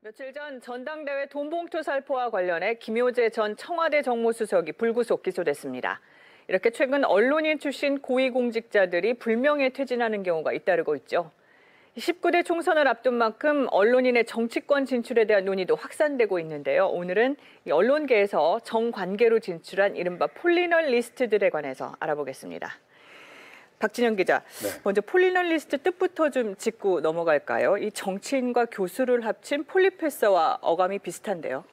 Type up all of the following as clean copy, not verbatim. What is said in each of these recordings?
며칠 전 전당대회 돈봉투 살포와 관련해 김효재 전 청와대 정무수석이 불구속 기소됐습니다. 이렇게 최근 언론인 출신 고위공직자들이 불명예 퇴진하는 경우가 잇따르고 있죠. 19대 총선을 앞둔 만큼 언론인의 정치권 진출에 대한 논의도 확산되고 있는데요. 오늘은 언론계에서 정관계로 진출한 이른바 폴리널리스트들에 관해서 알아보겠습니다. 박진영 기자, 네. 먼저 폴리널리스트 뜻부터 좀 짚고 넘어갈까요? 이 정치인과 교수를 합친 폴리페서와 어감이 비슷한데요.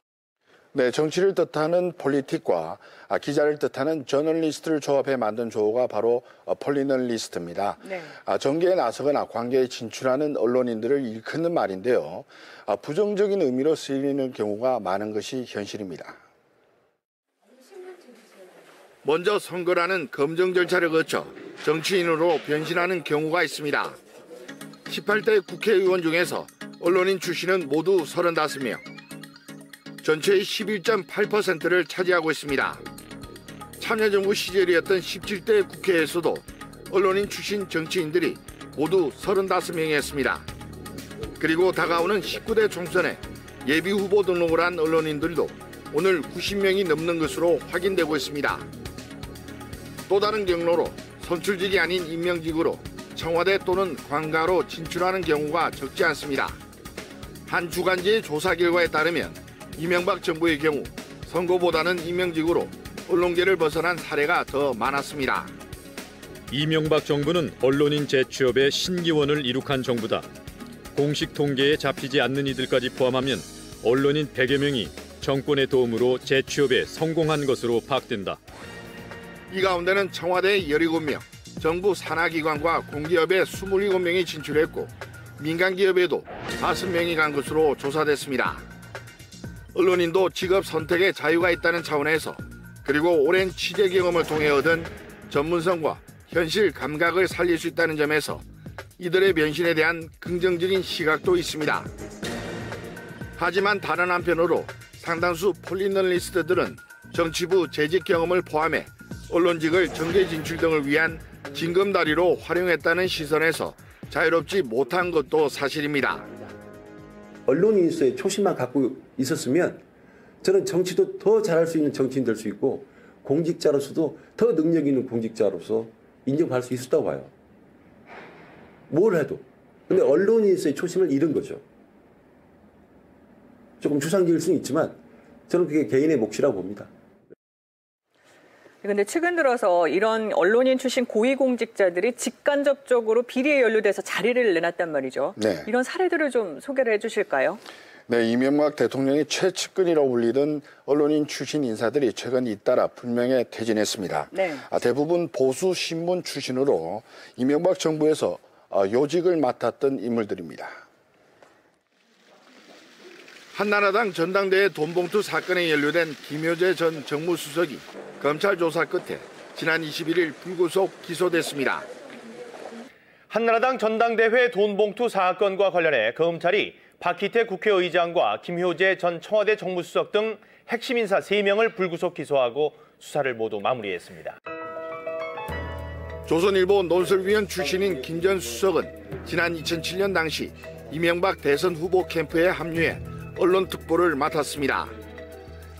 네, 정치를 뜻하는 폴리틱과 기자를 뜻하는 저널리스트를 조합해 만든 조어가 바로 폴리널리스트입니다. 네. 정계에 나서거나 관계에 진출하는 언론인들을 일컫는 말인데요. 부정적인 의미로 쓰이는 경우가 많은 것이 현실입니다. 먼저 선거라는 검증 절차를 거쳐 정치인으로 변신하는 경우가 있습니다. 18대 국회의원 중에서 언론인 출신은 모두 35명. 전체의 11.8%를 차지하고 있습니다. 참여정부 시절이었던 17대 국회에서도 언론인 출신 정치인들이 모두 35명이었습니다. 그리고 다가오는 19대 총선에 예비후보 등록을 한 언론인들도 오늘 90명이 넘는 것으로 확인되고 있습니다. 또 다른 경로로 선출직이 아닌 임명직으로 청와대 또는 관가로 진출하는 경우가 적지 않습니다. 한 주간지의 조사 결과에 따르면 이명박 정부의 경우 선거보다는 임명직으로 언론계를 벗어난 사례가 더 많았습니다. 이명박 정부는 언론인 재취업의 신기원을 이룩한 정부다. 공식 통계에 잡히지 않는 이들까지 포함하면 언론인 100여 명이 정권의 도움으로 재취업에 성공한 것으로 파악된다. 이 가운데는 청와대의 17명, 정부 산하기관과 공기업에 27명이 진출했고 민간기업에도 5명이 간 것으로 조사됐습니다. 언론인도 직업 선택에 자유가 있다는 차원에서 그리고 오랜 취재 경험을 통해 얻은 전문성과 현실 감각을 살릴 수 있다는 점에서 이들의 변신에 대한 긍정적인 시각도 있습니다. 하지만 다른 한편으로 상당수 폴리널리스트들은 정치부 재직 경험을 포함해 언론직을 정계 진출 등을 위한 징검다리로 활용했다는 시선에서 자유롭지 못한 것도 사실입니다. 언론인으로서의 초심만 갖고 있었으면 저는 정치도 더 잘할 수 있는 정치인 될 수 있고 공직자로서도 더 능력 있는 공직자로서 인정받을 수 있었다고 봐요. 뭘 해도. 근데 언론인으로서의 초심을 잃은 거죠. 조금 추상적일 수는 있지만 저는 그게 개인의 몫이라고 봅니다. 그런데 최근 들어서 이런 언론인 출신 고위공직자들이 직간접적으로 비리에 연루돼서 자리를 내놨단 말이죠. 네. 이런 사례들을 좀 소개를 해주실까요? 네, 이명박 대통령의 최측근이라고 불리던 언론인 출신 인사들이 최근 잇따라 불명예 퇴진했습니다. 네. 대부분 보수 신문 출신으로 이명박 정부에서 요직을 맡았던 인물들입니다. 한나라당 전당대회 돈봉투 사건에 연루된 김효재 전 정무수석이 검찰 조사 끝에 지난 21일 불구속 기소됐습니다. 한나라당 전당대회 돈봉투 사건과 관련해 검찰이 박희태 국회의장과 김효재 전 청와대 정무수석 등 핵심 인사 3명을 불구속 기소하고 수사를 모두 마무리했습니다. 조선일보 논설위원 출신인 김 전 수석은 지난 2007년 당시 이명박 대선 후보 캠프에 합류해 언론특보를 맡았습니다.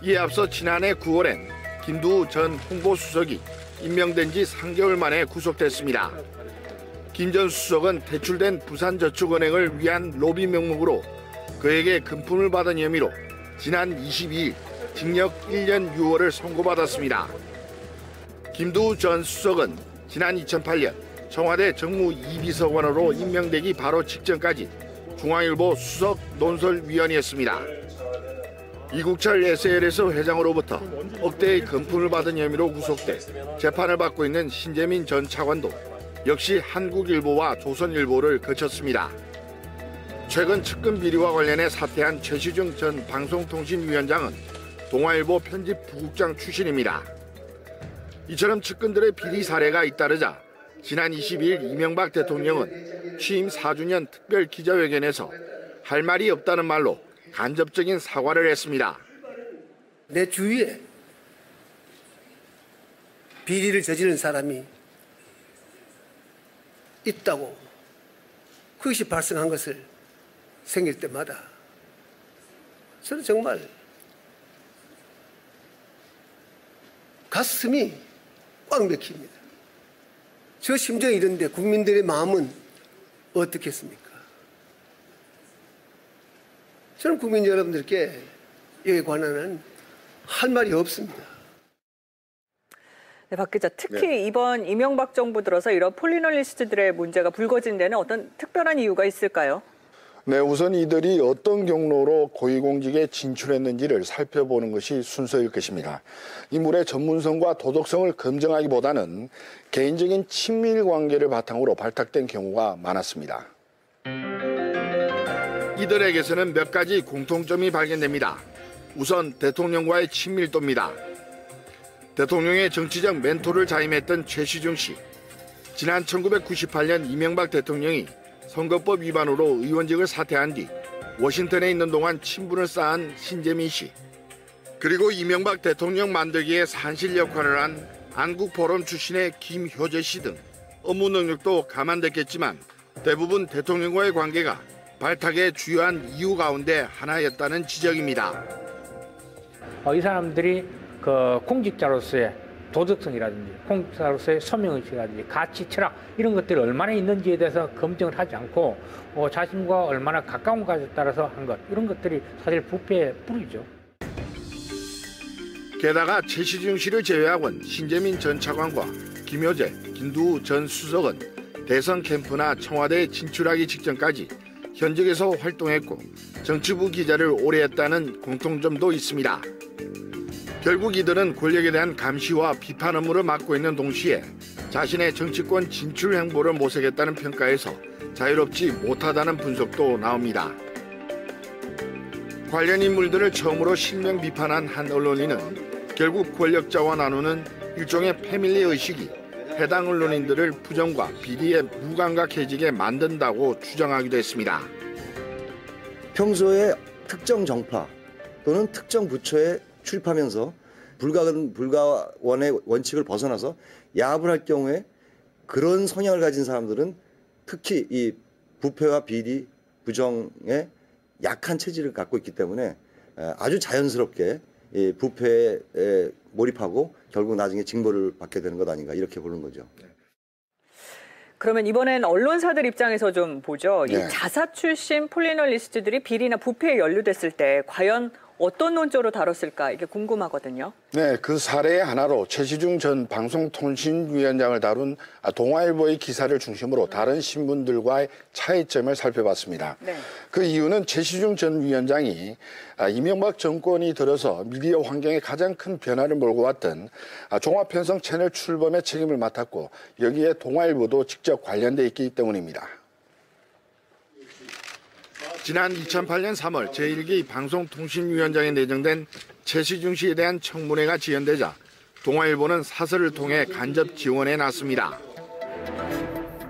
이에 앞서 지난해 9월엔 김두우 전 홍보수석이 임명된 지 3개월 만에 구속됐습니다. 김 전 수석은 대출된 부산저축은행을 위한 로비 명목으로 그에게 금품을 받은 혐의로 지난 22일 징역 1년 6월을 선고받았습니다. 김두우 전 수석은 지난 2008년 청와대 정무 2비서관으로 임명되기 바로 직전까지 중앙일보 수석 논설위원이었습니다. 이국철 SLS 회장으로부터 억대의 금품을 받은 혐의로 구속돼 재판을 받고 있는 신재민 전 차관도 역시 한국일보와 조선일보를 거쳤습니다. 최근 측근 비리와 관련해 사퇴한 최시중 전 방송통신위원장은 동아일보 편집 부국장 출신입니다. 이처럼 측근들의 비리 사례가 잇따르자 지난 22일 이명박 대통령은 취임 4주년 특별 기자회견에서 할 말이 없다는 말로 간접적인 사과를 했습니다. 내 주위에 비리를 저지른 사람이 있다고 그것이 발생한 것을 생길 때마다 저는 정말 가슴이 꽉 막힙니다. 저 심정이 이런데 국민들의 마음은 어떻겠습니까? 저는 국민 여러분들께 여기에 관한은 할 말이 없습니다. 네, 박 기자, 특히 이번 이명박 정부 들어서 이런 폴리널리스트들의 문제가 불거진 데는 어떤 특별한 이유가 있을까요? 네, 우선 이들이 어떤 경로로 고위공직에 진출했는지를 살펴보는 것이 순서일 것입니다. 인물의 전문성과 도덕성을 검증하기보다는 개인적인 친밀 관계를 바탕으로 발탁된 경우가 많았습니다. 이들에게서는 몇 가지 공통점이 발견됩니다. 우선 대통령과의 친밀도입니다. 대통령의 정치적 멘토를 자임했던 최시중 씨. 지난 1998년 이명박 대통령이 선거법 위반으로 의원직을 사퇴한 뒤 워싱턴에 있는 동안 친분을 쌓은 신재민 씨. 그리고 이명박 대통령 만들기에 산실 역할을 한 안국포럼 출신의 김효재 씨 등 업무 능력도 감안됐겠지만 대부분 대통령과의 관계가 발탁의 주요한 이유 가운데 하나였다는 지적입니다. 이 사람들이 그 공직자로서의 도덕성이라든지 공직자로서의 소명의식이라든지 가치, 철학 이런 것들이 얼마나 있는지에 대해서 검증을 하지 않고 자신과 얼마나 가까운 것에 따라서 한 것, 이런 것들이 사실 부패의 뿌리죠. 게다가 최시중 씨를 제외하곤 신재민 전 차관과 김효재, 김두우 전 수석은 대선 캠프나 청와대에 진출하기 직전까지 현직에서 활동했고 정치부 기자를 오래 했다는 공통점도 있습니다. 결국 이들은 권력에 대한 감시와 비판 업무를 맡고 있는 동시에 자신의 정치권 진출 행보를 모색했다는 평가에서 자유롭지 못하다는 분석도 나옵니다. 관련 인물들을 처음으로 실명 비판한 한 언론인은 결국 권력자와 나누는 일종의 패밀리 의식이 해당 언론인들을 부정과 비리에 무감각해지게 만든다고 주장하기도 했습니다. 평소에 특정 정파 또는 특정 부처에 출입하면서 불가원의 원칙을 벗어나서 야합을 할 경우에 그런 성향을 가진 사람들은 특히 이 부패와 비리, 부정에 약한 체질을 갖고 있기 때문에 아주 자연스럽게 이 부패에 몰입하고 결국 나중에 징벌을 받게 되는 것 아닌가 이렇게 보는 거죠. 그러면 이번엔 언론사들 입장에서 좀 보죠. 네. 이 자사 출신 폴리널리스트들이 비리나 부패에 연루됐을 때 과연 어떤 논조로 다뤘을까 이게 궁금하거든요. 네, 그 사례의 하나로 최시중 전 방송통신위원장을 다룬 동아일보의 기사를 중심으로 다른 신문들과의 차이점을 살펴봤습니다. 네. 그 이유는 최시중 전 위원장이 이명박 정권이 들어서 미디어 환경에 가장 큰 변화를 몰고 왔던 종합편성 채널 출범의 책임을 맡았고 여기에 동아일보도 직접 관련돼 있기 때문입니다. 지난 2008년 3월 제1기 방송통신위원장에 내정된 최시중 씨에 대한 청문회가 지연되자 동아일보는 사설을 통해 간접 지원에 나섰습니다.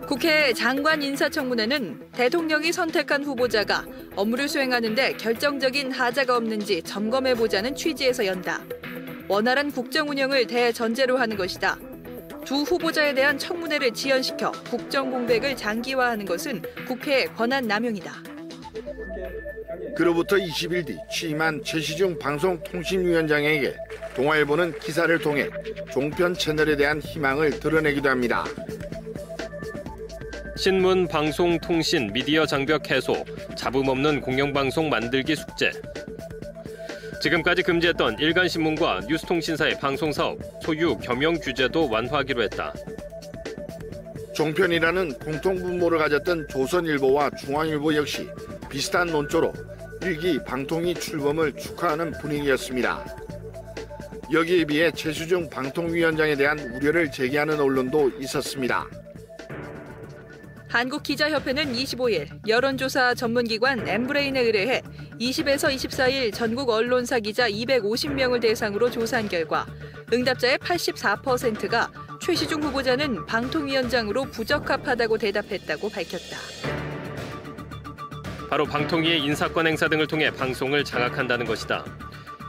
국회 장관 인사청문회는 대통령이 선택한 후보자가 업무를 수행하는 데 결정적인 하자가 없는지 점검해보자는 취지에서 연다. 원활한 국정 운영을 대전제로 하는 것이다. 두 후보자에 대한 청문회를 지연시켜 국정 공백을 장기화하는 것은 국회의 권한 남용이다. 그로부터 20일 뒤 취임한 최시중 방송통신위원장에게 동아일보는 기사를 통해 종편 채널에 대한 희망을 드러내기도 합니다. 신문, 방송, 통신, 미디어 장벽 해소, 잡음 없는 공영방송 만들기 숙제. 지금까지 금지했던 일간신문과 뉴스통신사의 방송사업, 소유, 겸용 규제도 완화하기로 했다. 종편이라는 공통분모를 가졌던 조선일보와 중앙일보 역시 비슷한 논조로 일기 방통위 출범을 축하하는 분위기였습니다. 여기에 비해 최시중 방통위원장에 대한 우려를 제기하는 언론도 있었습니다. 한국기자협회는 25일 여론조사 전문기관 엠브레인에 의뢰해 20에서 24일 전국 언론사 기자 250명을 대상으로 조사한 결과 응답자의 84%가 최시중 후보자는 방통위원장으로 부적합하다고 대답했다고 밝혔다. 바로 방통위의 인사권 행사 등을 통해 방송을 장악한다는 것이다.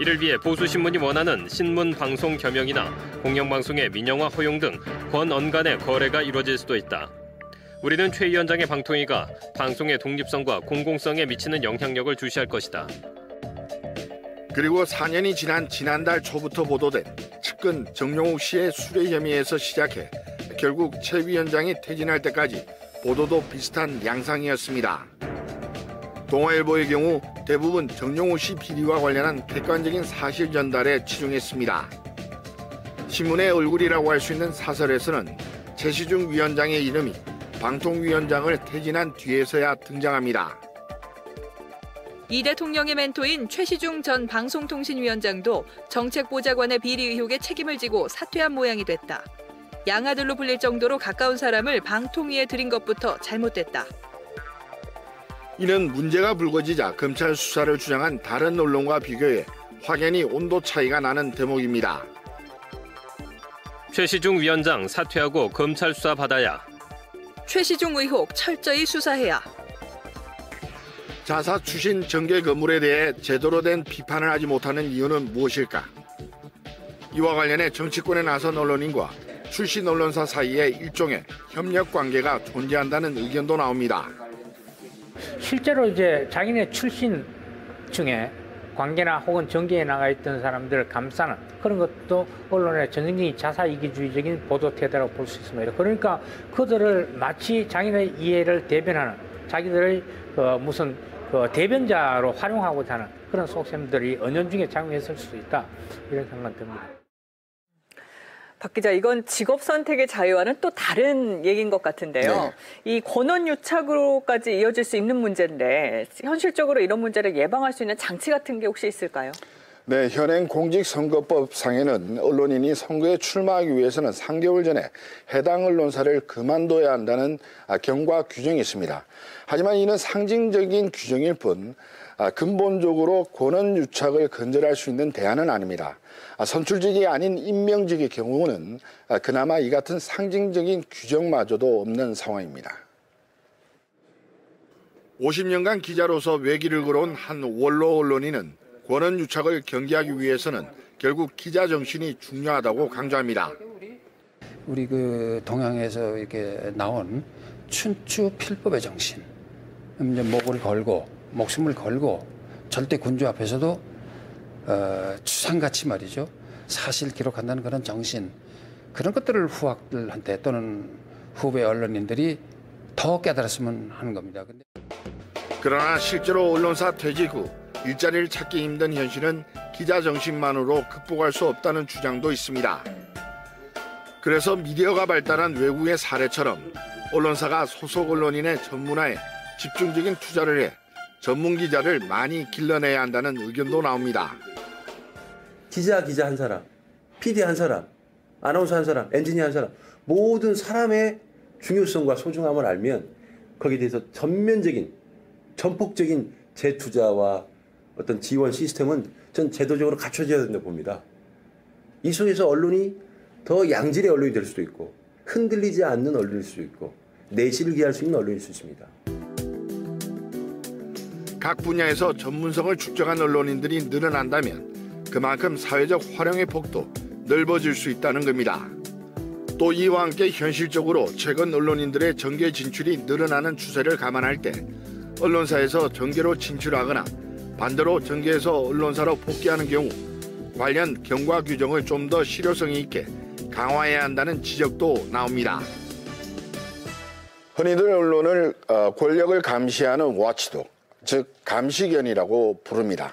이를 위해 보수신문이 원하는 신문 방송 겸용이나 공영방송의 민영화 허용 등 권언 간의 거래가 이루어질 수도 있다. 우리는 최 위원장의 방통위가 방송의 독립성과 공공성에 미치는 영향력을 주시할 것이다. 그리고 4년이 지난 지난달 초부터 보도된 측근 정용욱 씨의 수뢰 혐의에서 시작해 결국 최 위원장이 퇴진할 때까지 보도도 비슷한 양상이었습니다. 동아일보의 경우 대부분 정용욱 씨 비리와 관련한 객관적인 사실 전달에 치중했습니다. 신문의 얼굴이라고 할 수 있는 사설에서는 최시중 위원장의 이름이 방통위원장을 퇴진한 뒤에서야 등장합니다. 이 대통령의 멘토인 최시중 전 방송통신위원장도 정책보좌관의 비리 의혹에 책임을 지고 사퇴한 모양이 됐다. 양아들로 불릴 정도로 가까운 사람을 방통위에 들인 것부터 잘못됐다. 이는 문제가 불거지자 검찰 수사를 주장한 다른 언론과 비교해 확연히 온도 차이가 나는 대목입니다. 최시중 위원장 사퇴하고 검찰 수사 받아야. 최시중 의혹 철저히 수사해야. 자사 출신 정계 거물에 대해 제대로 된 비판을 하지 못하는 이유는 무엇일까? 이와 관련해 정치권에 나선 언론인과 출신 언론사 사이에 일종의 협력 관계가 존재한다는 의견도 나옵니다. 실제로 이제 자기네 출신 중에 관계나 혹은 정계에 나가 있던 사람들을 감싸는 그런 것도 언론의 전형적인 자사이기주의적인 보도 태도라고 볼 수 있습니다. 그러니까 그들을 마치 자기네 이해를 대변하는 자기들의 무슨 대변자로 활용하고자 하는 그런 속셈들이 은연중에 작용했을 수도 있다 이런 생각이 듭니다. 박 기자, 이건 직업 선택의 자유와는 또 다른 얘기인 것 같은데요. 이 권한 유착으로까지 이어질 수 있는 문제인데 현실적으로 이런 문제를 예방할 수 있는 장치 같은 게 혹시 있을까요? 네, 현행 공직선거법상에는 언론인이 선거에 출마하기 위해서는 3개월 전에 해당 언론사를 그만둬야 한다는 경과 규정이 있습니다. 하지만 이는 상징적인 규정일 뿐 근본적으로 권한 유착을 근절할 수 있는 대안은 아닙니다. 선출직이 아닌 임명직의 경우는 그나마 이 같은 상징적인 규정마저도 없는 상황입니다. 50년간 기자로서 외길을 걸어온 한 원로 언론인은 권한 유착을 경계하기 위해서는 결국 기자 정신이 중요하다고 강조합니다. 우리 동양에서 이렇게 나온 춘추 필법의 정신, 이제 목을 걸고 목숨을 걸고 절대 군주 앞에서도 추상같이 말이죠. 사실 기록한다는 그런 정신, 그런 것들을 후학들한테 또는 후배 언론인들이 더 깨달았으면 하는 겁니다. 그러나 실제로 언론사 퇴직 후 일자리를 찾기 힘든 현실은 기자 정신만으로 극복할 수 없다는 주장도 있습니다. 그래서 미디어가 발달한 외국의 사례처럼 언론사가 소속 언론인의 전문화에 집중적인 투자를 해 전문 기자를 많이 길러내야 한다는 의견도 나옵니다. 기자 한 사람, PD 한 사람, 아나운서 한 사람, 엔지니어 한 사람, 모든 사람의 중요성과 소중함을 알면 거기에 대해서 전폭적인 재투자와 어떤 지원 시스템은 전 제도적으로 갖춰져야 된다고 봅니다. 이 속에서 언론이 더 양질의 언론이 될 수도 있고 흔들리지 않는 언론일 수도 있고 내실을 기할 수 있는 언론일 수 있습니다. 각 분야에서 전문성을 축적한 언론인들이 늘어난다면 그만큼 사회적 활용의 폭도 넓어질 수 있다는 겁니다. 또 이와 함께 현실적으로 최근 언론인들의 정계 진출이 늘어나는 추세를 감안할 때 언론사에서 정계로 진출하거나 반대로 정계에서 언론사로 복귀하는 경우 관련 경과 규정을 좀 더 실효성이 있게 강화해야 한다는 지적도 나옵니다. 흔히들 언론을 권력을 감시하는 와치독, 즉 감시견이라고 부릅니다.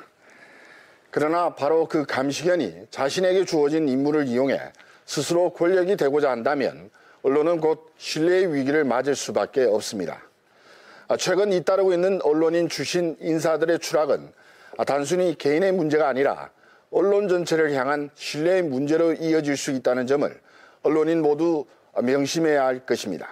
그러나 바로 그 감시견이 자신에게 주어진 임무를 이용해 스스로 권력이 되고자 한다면 언론은 곧 신뢰의 위기를 맞을 수밖에 없습니다. 최근 잇따르고 있는 언론인 출신 인사들의 추락은 단순히 개인의 문제가 아니라 언론 전체를 향한 신뢰의 문제로 이어질 수 있다는 점을 언론인 모두 명심해야 할 것입니다.